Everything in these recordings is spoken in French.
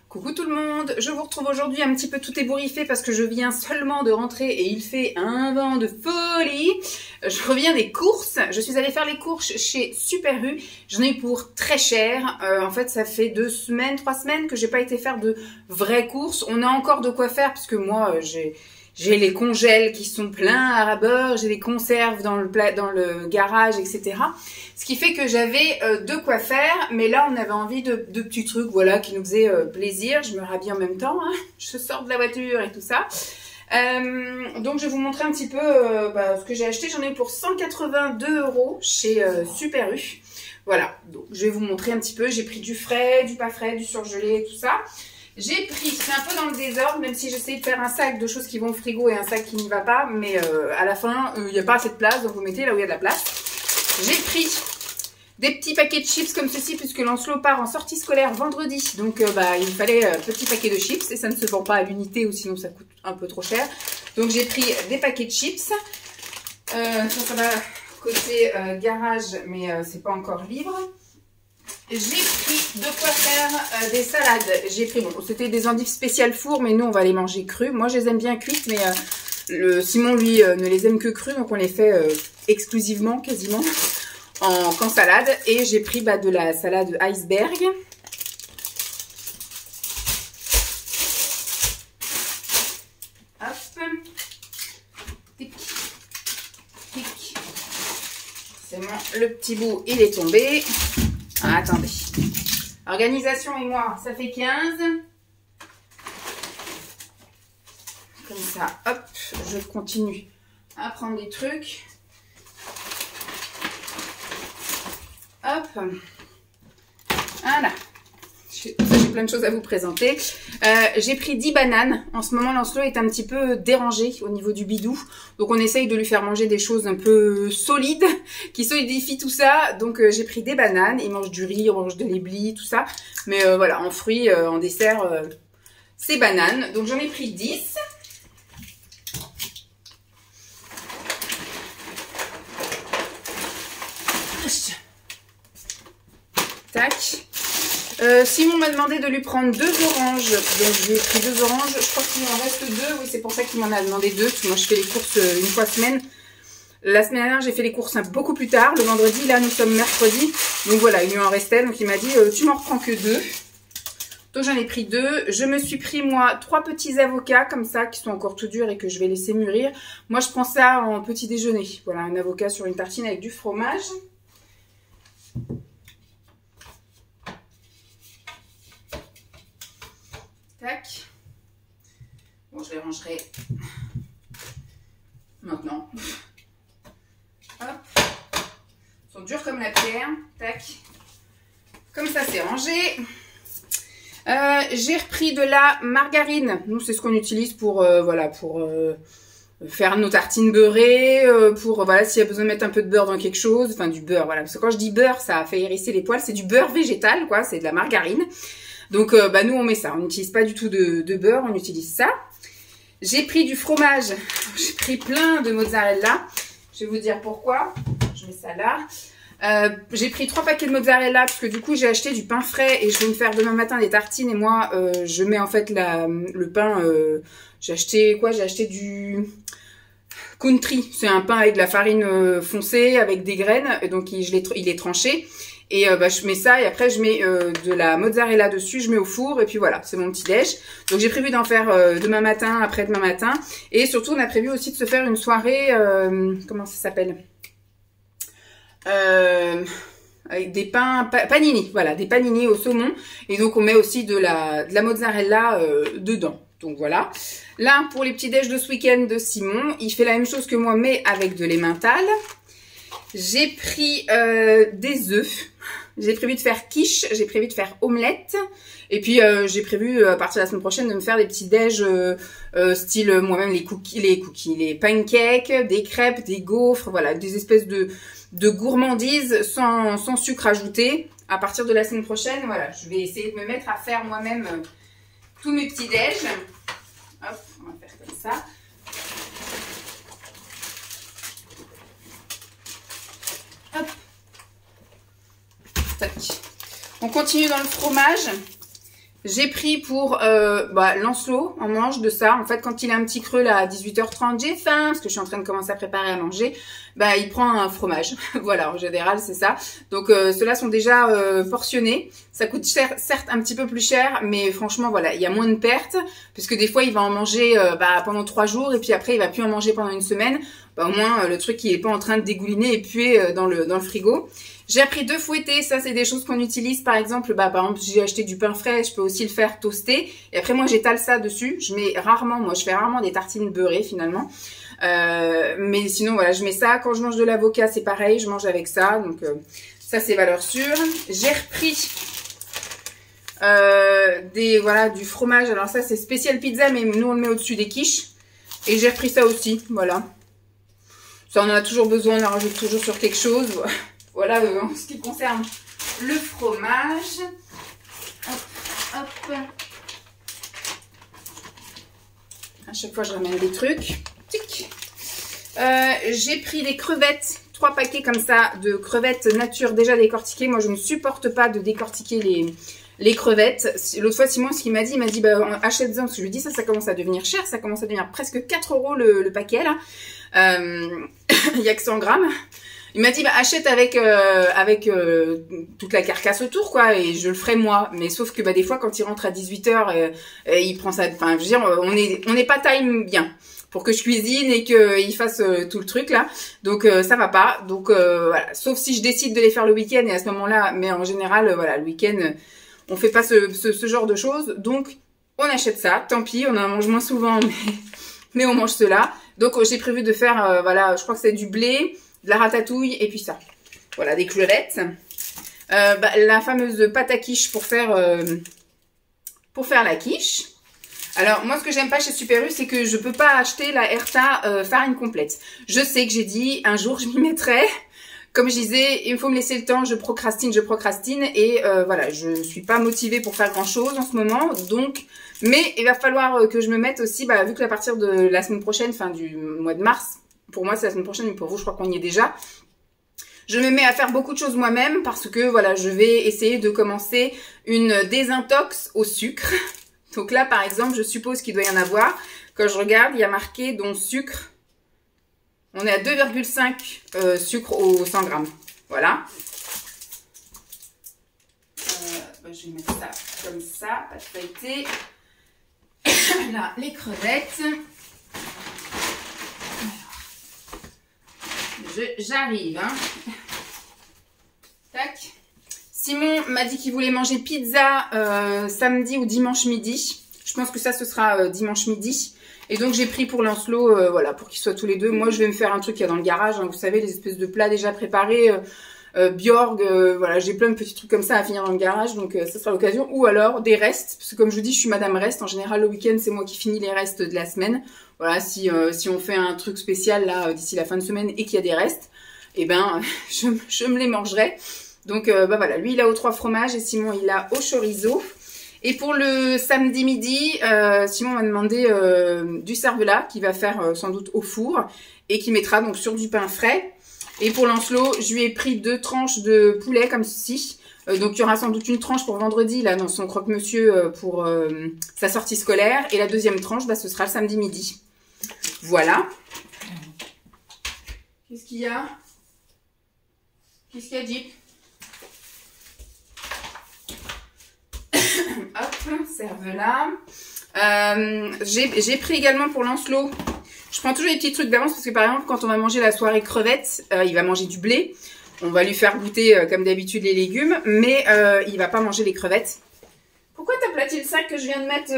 Coucou tout le monde, je vous retrouve aujourd'hui un petit peu tout ébouriffé parce que je viens seulement de rentrer et il fait un vent de folie. Je reviens des courses, je suis allée faire les courses chez Super U, j'en ai eu pour très cher. En fait ça fait 3 semaines que j'ai pas été faire de vraies courses. On a encore de quoi faire parce que moi j'ai les congèles qui sont pleins à ras-bord, j'ai les conserves dans le garage, etc. Ce qui fait que j'avais de quoi faire, mais là on avait envie de petits trucs, voilà, qui nous faisaient plaisir. Je me rhabille en même temps, hein. Je sors de la voiture et tout ça. Donc je vais vous montrer un petit peu ce que j'ai acheté. J'en ai eu pour 182 € chez Super U. Voilà, donc je vais vous montrer un petit peu. J'ai pris du frais, du pas frais, du surgelé, tout ça. J'ai pris, c'est un peu dans le désordre, même si j'essaie de faire un sac de choses qui vont au frigo et un sac qui n'y va pas, mais à la fin, il n'y a pas assez de place, donc vous mettez là où il y a de la place. J'ai pris des petits paquets de chips comme ceci, puisque Lancelot part en sortie scolaire vendredi, donc il me fallait un petit paquet de chips, et ça ne se vend pas à l'unité, ou sinon ça coûte un peu trop cher. Donc j'ai pris des paquets de chips, ça va côté garage, mais c'est pas encore libre. J'ai pris de quoi faire des salades. J'ai pris, bon, c'était des endives spéciales four, mais nous, on va les manger crues. Moi, je les aime bien cuites, mais Simon, lui, ne les aime que crues, donc on les fait exclusivement, quasiment, qu'en salade. Et j'ai pris de la salade iceberg. Hop. Tic. Tic. C'est bon, le petit bout, il est tombé. Ah, attendez. Organisation et moi, ça fait 15. Comme ça, hop, je continue à prendre des trucs. Hop. Voilà. J'ai plein de choses à vous présenter. J'ai pris 10 bananes. En ce moment, Lancelot est un petit peu dérangé au niveau du bidou. Donc, on essaye de lui faire manger des choses un peu solides, qui solidifient tout ça. Donc, j'ai pris des bananes. Il mange du riz, il mange de l'éblis, tout ça. Mais voilà, en fruits, en dessert, c'est bananes. Donc, j'en ai pris 10. Tac. Simon m'a demandé de lui prendre 2 oranges, donc j'ai pris 2 oranges, je crois qu'il en reste 2, oui c'est pour ça qu'il m'en a demandé 2, parce que moi je fais les courses une fois semaine. La semaine dernière j'ai fait les courses beaucoup plus tard, le vendredi, là nous sommes mercredi, donc voilà, il lui en restait, donc il m'a dit tu m'en reprends que 2. Donc j'en ai pris 2, je me suis pris moi 3 petits avocats comme ça, qui sont encore tout durs et que je vais laisser mûrir. Moi je prends ça en petit déjeuner, voilà, un avocat sur une tartine avec du fromage. Tac. Bon, je les rangerai maintenant. Hop. Ils sont durs comme la pierre. Tac. Comme ça, c'est rangé. J'ai repris de la margarine. Nous, c'est ce qu'on utilise pour, faire nos tartines beurrées, voilà, s'il y a besoin de mettre un peu de beurre dans quelque chose. Enfin, du beurre, voilà. Parce que quand je dis beurre, ça fait hérisser les poils. C'est du beurre végétal, quoi. C'est de la margarine. Donc, nous, on met ça. On n'utilise pas du tout de beurre, on utilise ça. J'ai pris du fromage. J'ai pris plein de mozzarella. Je vais vous dire pourquoi. Je mets ça là. J'ai pris 3 paquets de mozzarella parce que du coup, j'ai acheté du pain frais et je vais me faire demain matin des tartines. Et moi, je mets en fait le pain... j'ai acheté quoi? J'ai acheté du... Country. C'est un pain avec de la farine foncée, avec des graines. Et donc, il est tranché. Et je mets ça et après je mets de la mozzarella dessus, je mets au four et puis voilà, c'est mon petit déj. Donc j'ai prévu d'en faire demain matin, après-demain matin. Et surtout on a prévu aussi de se faire une soirée, comment ça s'appelle, avec des pains panini, voilà, des panini au saumon. Et donc on met aussi de la mozzarella dedans. Donc voilà. Là pour les petits déj de ce week-end de Simon, il fait la même chose que moi mais avec de l'emmental. J'ai pris des œufs, j'ai prévu de faire quiche, j'ai prévu de faire omelette. Et puis j'ai prévu à partir de la semaine prochaine de me faire des petits déj style moi-même les pancakes, des crêpes, des gaufres, voilà, des espèces de gourmandises sans sucre ajouté. À partir de la semaine prochaine, voilà, je vais essayer de me mettre à faire moi-même tous mes petits déj. Hop, on va faire comme ça. Hop. Tac. On continue dans le fromage. J'ai pris pour Lancelot, on mange de ça. En fait, quand il a un petit creux là à 18h30, j'ai faim parce que je suis en train de commencer à préparer à manger. Bah, il prend un fromage. Voilà, en général, c'est ça. Donc, ceux-là sont déjà portionnés. Ça coûte cher, certes un petit peu plus cher, mais franchement, voilà, il y a moins de pertes puisque des fois, il va en manger pendant 3 jours et puis après, il va plus en manger pendant une semaine. Bah, au moins, le truc, il est pas en train de dégouliner et puer dans le frigo. J'ai appris 2 fouettés, ça c'est des choses qu'on utilise par exemple, par exemple j'ai acheté du pain frais, je peux aussi le faire toaster et après moi j'étale ça dessus, je fais rarement des tartines beurrées finalement, mais sinon voilà je mets ça, quand je mange de l'avocat c'est pareil, je mange avec ça, donc ça c'est valeur sûre. J'ai repris du fromage, alors ça c'est spécial pizza mais nous on le met au-dessus des quiches et j'ai repris ça aussi, voilà. Ça on en a toujours besoin, on en rajoute toujours sur quelque chose. Voilà en ce qui concerne le fromage. Hop, hop. À chaque fois, je ramène des trucs. J'ai pris des crevettes, 3 paquets comme ça de crevettes nature déjà décortiquées. Moi, je ne supporte pas de décortiquer les crevettes. L'autre fois, Simon, ce qu'il m'a dit, achète-en. Parce que je lui ai dit, ça commence à devenir cher. Ça commence à devenir presque 4 € le paquet, là. Il n'y a que 100 grammes. Il m'a dit achète avec toute la carcasse autour quoi et je le ferai moi, mais sauf que des fois quand il rentre à 18h il prend ça, enfin je veux dire on n'est pas time bien pour que je cuisine et qu'il fasse tout le truc là, donc ça va pas, donc voilà, sauf si je décide de les faire le week-end et à ce moment-là, mais en général voilà le week-end on fait pas ce genre de choses, donc on achète ça, tant pis, on en mange moins souvent mais on mange cela, donc j'ai prévu de faire je crois que c'est du blé, de la ratatouille et puis ça. Voilà, des crevettes. La fameuse pâte à quiche pour faire la quiche. Alors, moi, ce que j'aime pas chez Super U, c'est que je peux pas acheter la Herta farine complète. Je sais que j'ai dit, un jour, je m'y mettrai. Comme je disais, il faut me laisser le temps, je procrastine. Et voilà, je suis pas motivée pour faire grand-chose en ce moment. Donc, mais il va falloir que je me mette aussi, vu que à partir de la semaine prochaine, fin du mois de mars, pour moi, c'est la semaine prochaine, mais pour vous, je crois qu'on y est déjà. Je me mets à faire beaucoup de choses moi-même parce que, voilà, je vais essayer de commencer une désintox au sucre. Donc là, par exemple, je suppose qu'il doit y en avoir. Quand je regarde, il y a marqué dont sucre. On est à 2,5 sucre au 100 grammes. Voilà. Je vais mettre ça comme ça, pas de feuilleté. Là, les crevettes. J'arrive, hein. Tac. Simon m'a dit qu'il voulait manger pizza samedi ou dimanche midi. Je pense que ça, ce sera dimanche midi. Et donc, j'ai pris pour Lancelot, pour qu'ils soient tous les deux. Moi, je vais me faire un truc qu'il y a dans le garage. Hein, vous savez, les espèces de plats déjà préparés. Bjorg, j'ai plein de petits trucs comme ça à finir dans le garage. Donc, ça sera l'occasion. Ou alors, des restes. Parce que comme je vous dis, je suis Madame Reste. En général, le week-end, c'est moi qui finis les restes de la semaine. Voilà, si on fait un truc spécial là d'ici la fin de semaine et qu'il y a des restes, je me les mangerai. Donc voilà, lui il a aux 3 fromages et Simon il a au chorizo. Et pour le samedi midi, Simon m'a demandé du cervelas qu'il va faire sans doute au four et qui mettra donc sur du pain frais. Et pour Lancelot, je lui ai pris 2 tranches de poulet comme ceci. Donc il y aura sans doute une tranche pour vendredi là dans son croque-monsieur pour sa sortie scolaire et la deuxième tranche ce sera le samedi midi. Voilà. Qu'est-ce qu'il y a? Qu'est-ce qu'il y a, Jeep? Hop, cervelas. J'ai pris également pour Lancelot. Je prends toujours des petits trucs d'avance parce que par exemple, quand on va manger la soirée crevettes, il va manger du blé. On va lui faire goûter comme d'habitude les légumes, mais il va pas manger les crevettes. Pourquoi t'as aplati le sac que je viens de mettre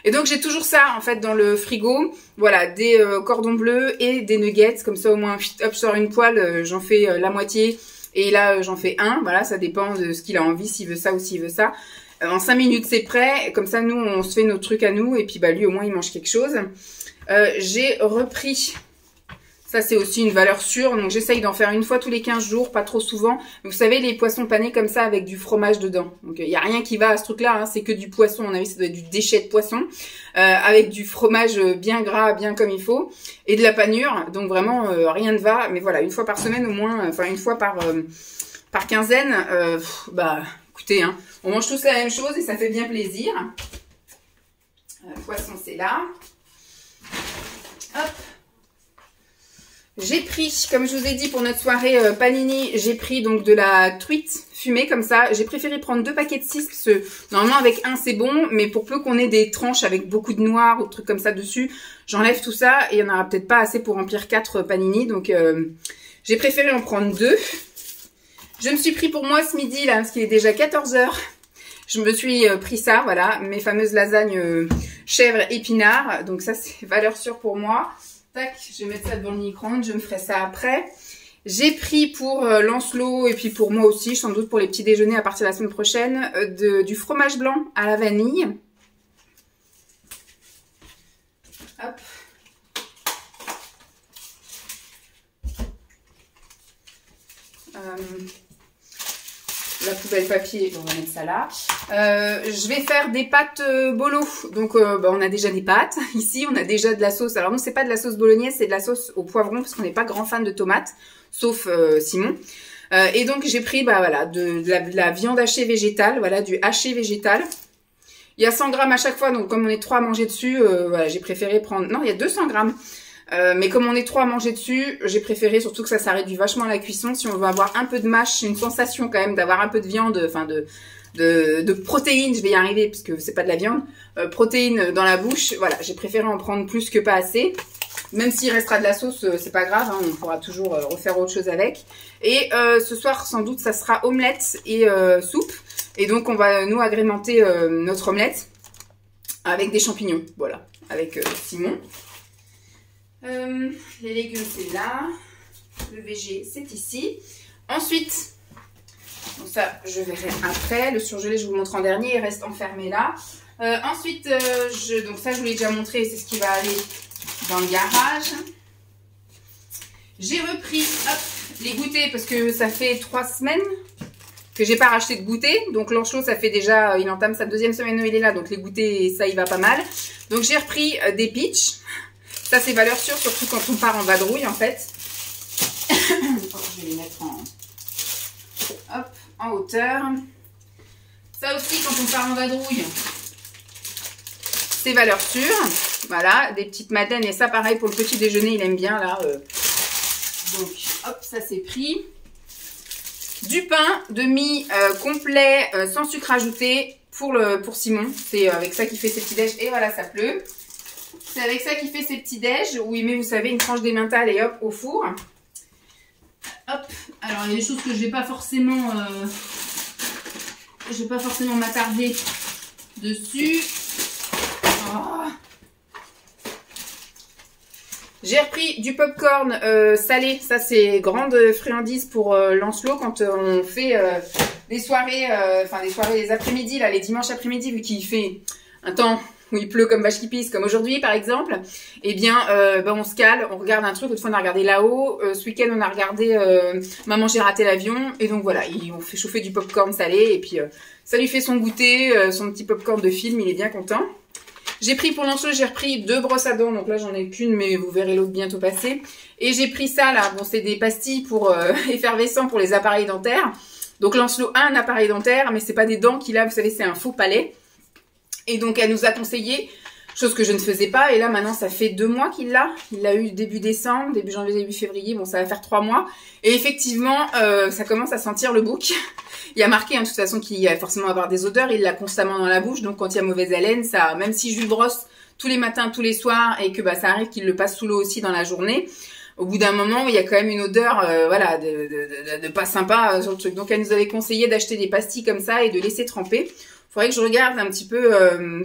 Et donc j'ai toujours ça en fait dans le frigo. Voilà, des cordons bleus et des nuggets. Comme ça au moins, hop, je sors une poêle, j'en fais la moitié. Et là, j'en fais un. Voilà, ça dépend de ce qu'il a envie, s'il veut ça ou s'il veut ça. En 5 minutes, c'est prêt. Comme ça, nous, on se fait nos trucs à nous. Et puis, lui, au moins, il mange quelque chose. J'ai repris... Ça, c'est aussi une valeur sûre. Donc, j'essaye d'en faire une fois tous les 15 jours, pas trop souvent. Vous savez, les poissons panés comme ça avec du fromage dedans. Donc, il n'y a rien qui va à ce truc-là. Hein. C'est que du poisson. À mon avis, ça doit être du déchet de poisson. Avec du fromage bien gras, bien comme il faut. Et de la panure. Donc, vraiment, rien ne va. Mais voilà, une fois par semaine au moins. Enfin, une fois par quinzaine. écoutez, hein, on mange tous la même chose et ça fait bien plaisir. Poisson, c'est là. Hop. J'ai pris, comme je vous ai dit pour notre soirée panini, j'ai pris donc de la truite fumée comme ça. J'ai préféré prendre 2 paquets de 6 parce que normalement avec un c'est bon, mais pour peu qu'on ait des tranches avec beaucoup de noir ou de trucs comme ça dessus, j'enlève tout ça et il n'y en aura peut-être pas assez pour remplir 4 panini. Donc j'ai préféré en prendre 2. Je me suis pris pour moi ce midi là, parce qu'il est déjà 14 h. Je me suis pris ça, voilà, mes fameuses lasagnes chèvre épinards. Donc ça c'est valeur sûre pour moi. Tac, je vais mettre ça devant le micro-ondes, je me ferai ça après. J'ai pris pour Lancelot et puis pour moi aussi, sans doute pour les petits déjeuners à partir de la semaine prochaine, du fromage blanc à la vanille. Hop. La poubelle papier, on va mettre ça là. Je vais faire des pâtes bolo. Donc on a déjà des pâtes. Ici on a déjà de la sauce. Alors nous c'est pas de la sauce bolognaise, c'est de la sauce au poivron parce qu'on n'est pas grand fan de tomates, sauf Simon. Et donc j'ai pris voilà de la viande hachée végétale, voilà du haché végétal. Il y a 100 grammes à chaque fois, donc comme on est 3 à manger dessus, voilà, j'ai préféré prendre. Non, il y a 200 grammes. Mais comme on est 3 à manger dessus, j'ai préféré surtout que ça réduit vachement la cuisson. Si on veut avoir un peu de mâche, une sensation quand même d'avoir un peu de viande, enfin de protéines, je vais y arriver parce que c'est pas de la viande, protéines dans la bouche. Voilà, j'ai préféré en prendre plus que pas assez. Même s'il restera de la sauce, c'est pas grave, hein, on pourra toujours refaire autre chose avec. Et ce soir, sans doute, ça sera omelette et soupe. Et donc, on va nous agrémenter notre omelette avec des champignons. Voilà, avec Simon. Les légumes c'est là, le VG c'est ici. Ensuite, donc ça je verrai après, le surgelé je vous le montre en dernier, il reste enfermé là. Ensuite, donc ça je vous l'ai déjà montré, c'est ce qui va aller dans le garage. J'ai repris les goûters parce que ça fait 3 semaines que j'ai pas racheté de goûter. Donc Lancelot ça fait déjà, il entame sa 2e semaine où il est là, donc les goûters ça il va pas mal. Donc j'ai repris des peach. Ça, c'est valeur sûre, surtout quand on part en vadrouille, en fait. Je vais les mettre en hauteur. Ça aussi, quand on part en vadrouille, c'est valeur sûre. Voilà, des petites madeleines. Et ça, pareil, pour le petit déjeuner, il aime bien, là. Donc, hop, ça, c'est pris. Du pain de mie complet, sans sucre ajouté, pour Simon. C'est avec ça qu'il fait ses petits déj. Et voilà, ça pleut. C'est avec ça qu'il fait ses petits déj, où il met, vous savez, une tranche d'emmental et hop, au four. Hop, alors il y a des choses que je vais pas forcément m'attarder dessus. Oh. J'ai repris du popcorn salé, ça c'est grande friandise pour Lancelot quand on fait des soirées, des après-midi, là, les dimanches après-midi, vu qu'il fait un temps où il pleut comme vache qui pisse, comme aujourd'hui par exemple, eh bien on se cale, on regarde un truc. Autrefois on a regardé là-haut, ce week-end on a regardé Maman j'ai raté l'avion, et donc voilà, on fait chauffer du popcorn salé, et puis ça lui fait son goûter, son petit popcorn de film, il est bien content. J'ai pris pour Lancelot, j'ai repris 2 brosses à dents, donc là j'en ai qu'une, mais vous verrez l'autre bientôt passer. Et j'ai pris ça là, bon c'est des pastilles pour effervescents pour les appareils dentaires. Donc Lancelot a un appareil dentaire, mais c'est pas des dents qu'il a, vous savez, c'est un faux palais. Et donc, elle nous a conseillé, chose que je ne faisais pas. Et là, maintenant, ça fait 2 mois qu'il l'a. Il l'a eu début décembre, début janvier, début février. Bon, ça va faire 3 mois. Et effectivement, ça commence à sentir le bouc. Il y a marqué, hein, de toute façon, qu'il va forcément avoir des odeurs. Il l'a constamment dans la bouche. Donc, quand il y a mauvaise haleine, ça, même si je lui brosse tous les matins, tous les soirs, et que ça arrive qu'il le passe sous l'eau aussi dans la journée, au bout d'un moment, il y a quand même une odeur, voilà, de pas sympa sur le truc. Donc, elle nous avait conseillé d'acheter des pastilles comme ça et de laisser tremper. Faudrait que je regarde un petit peu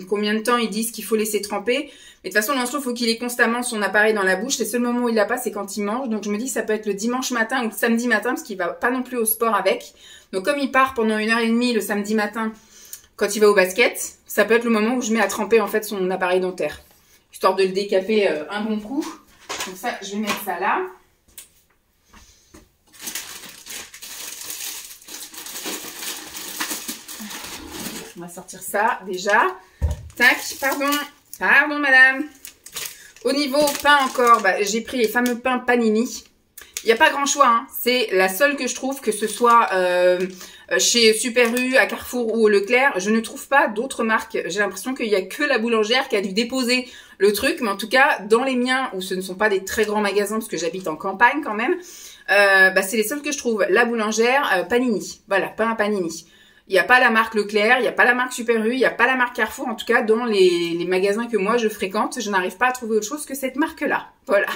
combien de temps ils disent qu'il faut laisser tremper. Mais de toute façon, Lancelot, il faut qu'il ait constamment son appareil dans la bouche. Le seul moment où il l'a pas, c'est quand il mange. Donc je me dis, ça peut être le dimanche matin ou le samedi matin, parce qu'il va pas non plus au sport avec. Donc comme il part pendant 1h30 le samedi matin, quand il va au basket, ça peut être le moment où je mets à tremper en fait son appareil dentaire, histoire de le décaper un bon coup. Donc ça, je vais mettre ça là. On va sortir ça déjà. Tac, pardon madame. Au niveau pain encore, j'ai pris les fameux pains panini. Il n'y a pas grand choix, hein. C'est la seule que je trouve, que ce soit chez Super U, à Carrefour ou au Leclerc. Je ne trouve pas d'autres marques. J'ai l'impression qu'il n'y a que la boulangère qui a dû déposer le truc. Mais en tout cas, dans les miens, où ce ne sont pas des très grands magasins, parce que j'habite en campagne quand même, c'est les seules que je trouve. La boulangère, Panini. Voilà, pas un Panini. Il n'y a pas la marque Leclerc, il n'y a pas la marque Super U, il n'y a pas la marque Carrefour. En tout cas, dans les magasins que moi je fréquente, je n'arrive pas à trouver autre chose que cette marque-là. Voilà.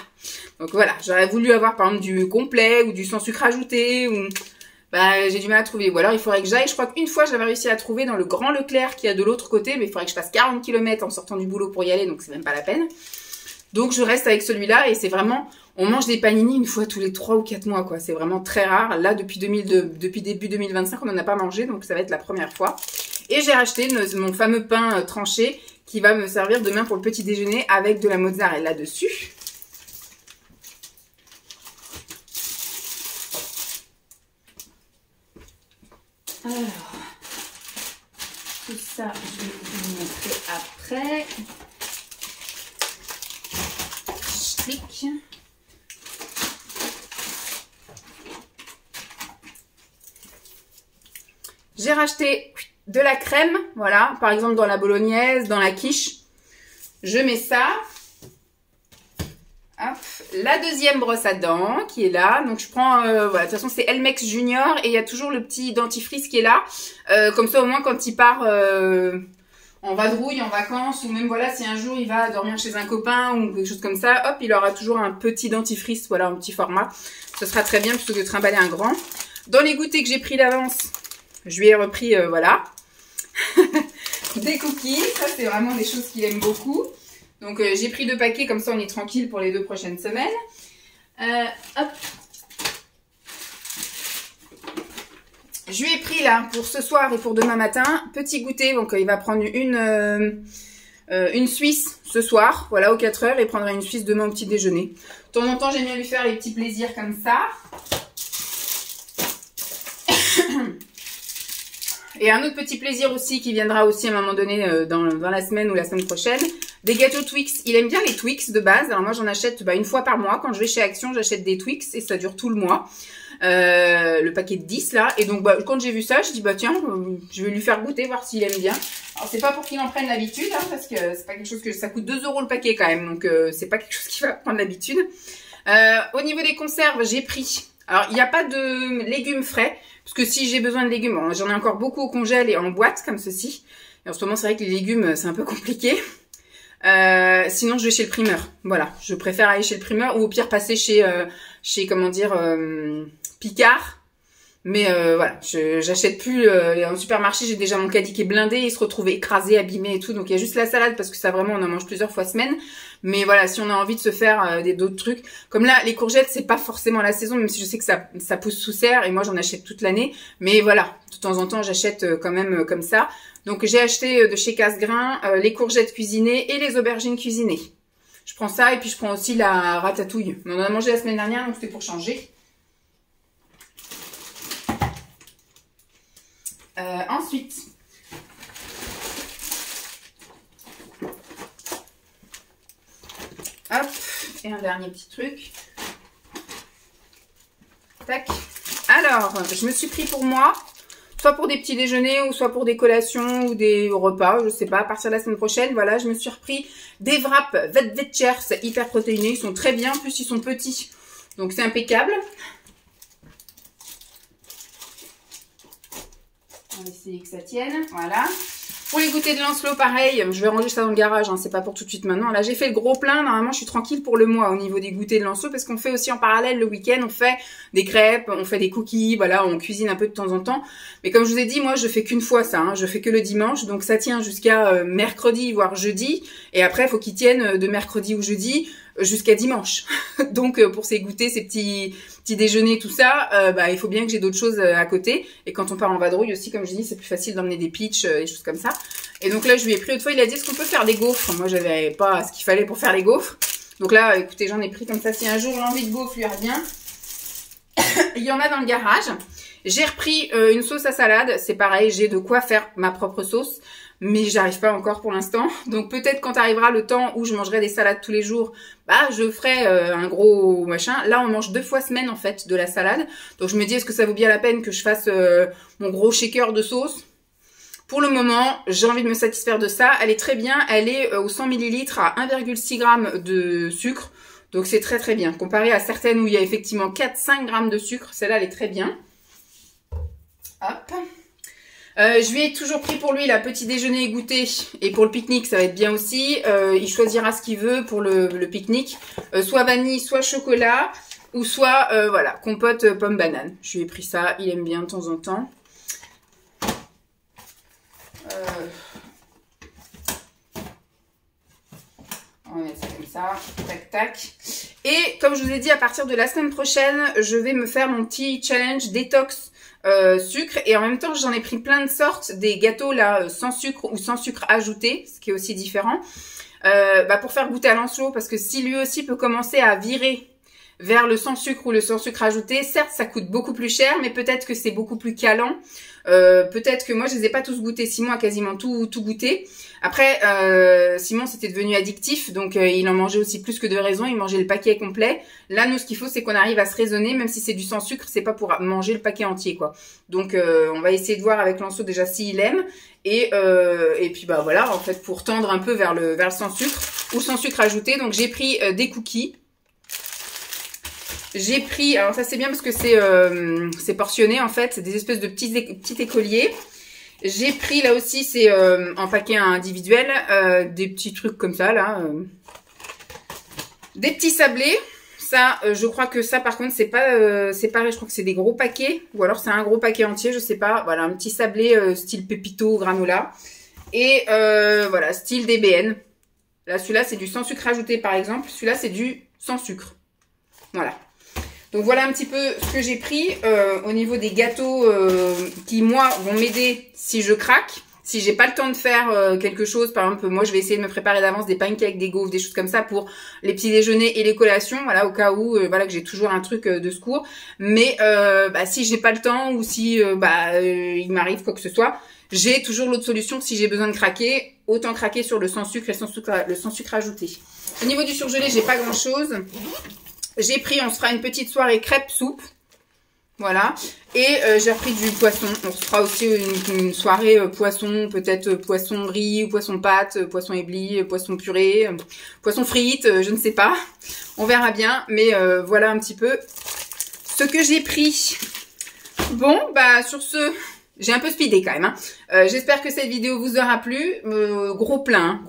Donc voilà, j'aurais voulu avoir par exemple du complet ou du sans sucre ajouté. Ou... Bah, j'ai du mal à trouver. Ou alors il faudrait que j'aille. Je crois qu'une fois j'avais réussi à trouver dans le grand Leclerc qui est de l'autre côté. Mais il faudrait que je fasse 40 km en sortant du boulot pour y aller. Donc c'est même pas la peine. Donc je reste avec celui-là et c'est vraiment... On mange des panini une fois tous les 3 ou 4 mois, quoi. C'est vraiment très rare. Là, depuis début 2025, on n'en a pas mangé, donc ça va être la première fois. Et j'ai racheté mon fameux pain tranché qui va me servir demain pour le petit déjeuner avec de la mozzarella dessus. Alors, tout ça, je vais vous montrer après. Clic. J'ai racheté de la crème, voilà, par exemple dans la bolognaise, dans la quiche. Je mets ça. Hop. La deuxième brosse à dents qui est là. Donc je prends, voilà, de toute façon c'est Elmex Junior et il y a toujours le petit dentifrice qui est là. Comme ça au moins quand il part en vadrouille, en vacances, ou même voilà, si un jour il va dormir chez un copain ou quelque chose comme ça, hop, il aura toujours un petit dentifrice, voilà, un petit format. Ce sera très bien plutôt que de trimballer un grand. Dans les goûters que j'ai pris d'avance, je lui ai repris, voilà, des cookies. Ça, c'est vraiment des choses qu'il aime beaucoup. Donc, j'ai pris 2 paquets, comme ça, on est tranquille pour les 2 prochaines semaines. Hop. Je lui ai pris, là, pour ce soir et pour demain matin, petit goûter. Donc, il va prendre une Suisse ce soir, voilà, aux 4 heures, et prendra une Suisse demain au petit déjeuner. De temps en temps, j'aime bien lui faire les petits plaisirs comme ça. Et un autre petit plaisir aussi qui viendra aussi à un moment donné dans la semaine ou la semaine prochaine, des gâteaux Twix. Il aime bien les Twix de base. Alors moi j'en achète une fois par mois. Quand je vais chez Action, j'achète des Twix et ça dure tout le mois. Le paquet de 10 là. Et donc quand j'ai vu ça, je dis tiens, je vais lui faire goûter, voir s'il aime bien. Alors c'est pas pour qu'il en prenne l'habitude, hein, parce que c'est pas quelque chose que ça coûte 2 € le paquet quand même. Donc c'est pas quelque chose qui va prendre l'habitude. Au niveau des conserves, j'ai pris. Alors il n'y a pas de légumes frais. Parce que si j'ai besoin de légumes, bon, j'en ai encore beaucoup au congèle et en boîte comme ceci. Et en ce moment, c'est vrai que les légumes, c'est un peu compliqué. Sinon, je vais chez le primeur. Voilà, je préfère aller chez le primeur ou au pire passer chez comment dire, Picard. Mais voilà, j'achète plus en supermarché. J'ai déjà mon caddie qui est blindé. Il se retrouve écrasé, abîmé et tout. Donc il y a juste la salade parce que ça vraiment, on en mange plusieurs fois semaine. Mais voilà, si on a envie de se faire d'autres trucs, comme là, les courgettes, c'est pas forcément la saison, même si je sais que ça pousse sous serre et moi j'en achète toute l'année. Mais voilà, de temps en temps, j'achète quand même comme ça. Donc j'ai acheté de chez Cassegrain les courgettes cuisinées et les aubergines cuisinées. Je prends ça et puis je prends aussi la ratatouille. On en a mangé la semaine dernière, donc c'était pour changer. Ensuite, hop, et un dernier petit truc. Tac. Alors, je me suis pris pour moi, soit pour des petits déjeuners, ou soit pour des collations, ou des repas, je sais pas, à partir de la semaine prochaine, voilà, je me suis repris des wraps Vetvetchers hyper protéinés, ils sont très bien, en plus ils sont petits, donc c'est impeccable. On va essayer que ça tienne, voilà. Pour les goûters de Lancelot, pareil, je vais ranger ça dans le garage, hein, c'est pas pour tout de suite maintenant. Là, j'ai fait le gros plein, normalement, je suis tranquille pour le mois au niveau des goûters de Lancelot, parce qu'on fait aussi en parallèle le week-end, on fait des crêpes, on fait des cookies, voilà, on cuisine un peu de temps en temps. Mais comme je vous ai dit, moi, je fais qu'une fois ça, hein, je fais que le dimanche, donc ça tient jusqu'à mercredi, voire jeudi, et après, il faut qu'ils tiennent de mercredi ou jeudi jusqu'à dimanche. Donc, pour ces goûters, ces petits déjeuners, tout ça, il faut bien que j'ai d'autres choses à côté. Et quand on part en vadrouille aussi, comme je dis, c'est plus facile d'emmener des pitchs, des choses comme ça. Et donc là, je lui ai pris l'autre fois, il a dit, est-ce qu'on peut faire des gaufres? Moi, j'avais pas ce qu'il fallait pour faire les gaufres. Donc là, écoutez, j'en ai pris comme ça. Si un jour l'envie de gaufres lui revient, il y en a dans le garage. J'ai repris une sauce à salade. C'est pareil, j'ai de quoi faire ma propre sauce. Mais j'arrive pas encore pour l'instant. Donc peut-être quand arrivera le temps où je mangerai des salades tous les jours, bah je ferai un gros machin. Là on mange 2 fois semaine en fait de la salade. Donc je me dis est-ce que ça vaut bien la peine que je fasse mon gros shaker de sauce? Pour le moment, j'ai envie de me satisfaire de ça. Elle est très bien. Elle est au 100 ml à 1,6 g de sucre. Donc c'est très très bien. Comparé à certaines où il y a effectivement 4-5 g de sucre, celle-là elle est très bien. Hop. Je lui ai toujours pris pour lui la petit déjeuner et goûter. Et pour le pique-nique, ça va être bien aussi. Il choisira ce qu'il veut pour le pique-nique. Soit vanille, soit chocolat. Ou soit, voilà, compote pomme banane. Je lui ai pris ça. Il aime bien de temps en temps. On va mettre ça comme ça. Tac, tac. Et comme je vous ai dit, à partir de la semaine prochaine, je vais me faire mon petit challenge détox sucre, et en même temps j'en ai pris plein de sortes, des gâteaux là sans sucre ou sans sucre ajouté, ce qui est aussi différent, pour faire goûter à Lancelot, parce que si lui aussi peut commencer à virer vers le sans sucre ou le sans sucre ajouté, certes ça coûte beaucoup plus cher, mais peut-être que c'est beaucoup plus calant. Peut-être que moi je les ai pas tous goûtés, Simon a quasiment tout goûté. Après Simon c'était devenu addictif, donc il en mangeait aussi plus que de raison, il mangeait le paquet complet. Là nous ce qu'il faut c'est qu'on arrive à se raisonner, même si c'est du sans sucre, c'est pas pour manger le paquet entier quoi. Donc on va essayer de voir avec Lancelot déjà s'il aime, et puis bah voilà, en fait pour tendre un peu vers le sans sucre ou sans sucre ajouté. Donc j'ai pris des cookies. J'ai pris, alors ça c'est bien parce que c'est portionné en fait, c'est des espèces de petits écoliers. J'ai pris là aussi, c'est en paquet individuel, des petits trucs comme ça là. Des petits sablés. Ça, je crois que ça par contre c'est pareil, je crois que c'est des gros paquets. Ou alors c'est un gros paquet entier, je sais pas. Voilà, un petit sablé style Pépito, granola. Et voilà, style DBN. Là celui-là c'est du sans sucre ajouté par exemple. Celui-là c'est du sans sucre. Voilà. Donc voilà un petit peu ce que j'ai pris au niveau des gâteaux qui moi vont m'aider si je craque, si j'ai pas le temps de faire quelque chose. Par exemple moi je vais essayer de me préparer d'avance des pancakes, des gaufres, des choses comme ça pour les petits déjeuners et les collations, voilà, au cas où voilà que j'ai toujours un truc de secours. Mais si j'ai pas le temps ou si il m'arrive quoi que ce soit, j'ai toujours l'autre solution. Si j'ai besoin de craquer, autant craquer sur le sans sucre et le sans sucre ajouté. Au niveau du surgelé, j'ai pas grand chose. J'ai pris, on se fera une petite soirée crêpes soupe. Voilà. Et j'ai repris du poisson. On se fera aussi une soirée poisson, peut-être poisson riz, ou poisson pâte, poisson ébli, poisson purée, poisson frites, je ne sais pas. On verra bien. Mais voilà un petit peu ce que j'ai pris. Bon, sur ce... J'ai un peu speedé quand même. J'espère que cette vidéo vous aura plu. Gros plein,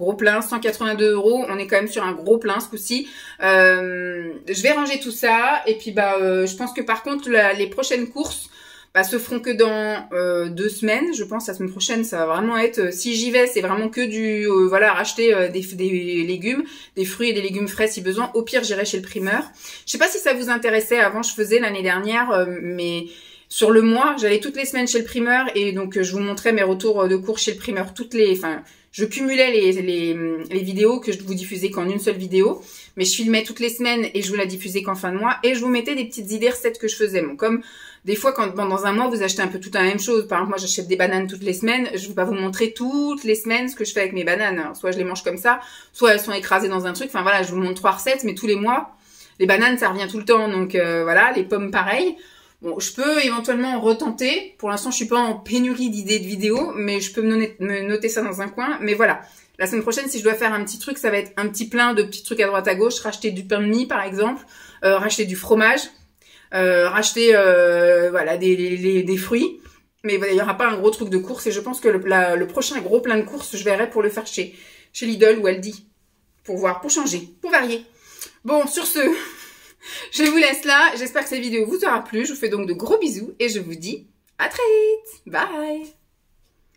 182 €. On est quand même sur un gros plein ce coup-ci. Je vais ranger tout ça. Et puis je pense que par contre les prochaines courses se feront que dans 2 semaines. Je pense la semaine prochaine ça va vraiment être, si j'y vais c'est vraiment que du racheter des légumes, des fruits et des légumes frais si besoin. Au pire j'irai chez le primeur. Je sais pas si ça vous intéressait. Avant je faisais l'année dernière mais sur le mois, j'allais toutes les semaines chez le primeur et donc je vous montrais mes retours de cours chez le primeur. Je cumulais les vidéos que je vous diffusais qu'en une seule vidéo, mais je filmais toutes les semaines et je vous la diffusais qu'en fin de mois et je vous mettais des petites idées recettes que je faisais. Bon, comme des fois quand dans un mois vous achetez un peu tout la même chose. Par exemple, moi j'achète des bananes toutes les semaines. Je vais pas vous montrer toutes les semaines ce que je fais avec mes bananes. Alors, soit je les mange comme ça, soit elles sont écrasées dans un truc. Enfin voilà, je vous montre 3 recettes, mais tous les mois, les bananes ça revient tout le temps. Donc voilà, les pommes pareil. Bon, je peux éventuellement retenter. Pour l'instant, je suis pas en pénurie d'idées de vidéos, mais je peux me noter ça dans un coin. Mais voilà, la semaine prochaine, si je dois faire un petit truc, ça va être un petit plein de petits trucs à droite à gauche. Racheter du pain de mie, par exemple, racheter du fromage, racheter des fruits. Mais il y aura pas un gros truc de course. Et je pense que le prochain gros plein de courses, je verrai pour le faire chez Lidl ou Aldi, pour changer, pour varier. Bon, sur ce. Je vous laisse là, j'espère que cette vidéo vous aura plu, je vous fais donc de gros bisous et je vous dis à très vite, bye.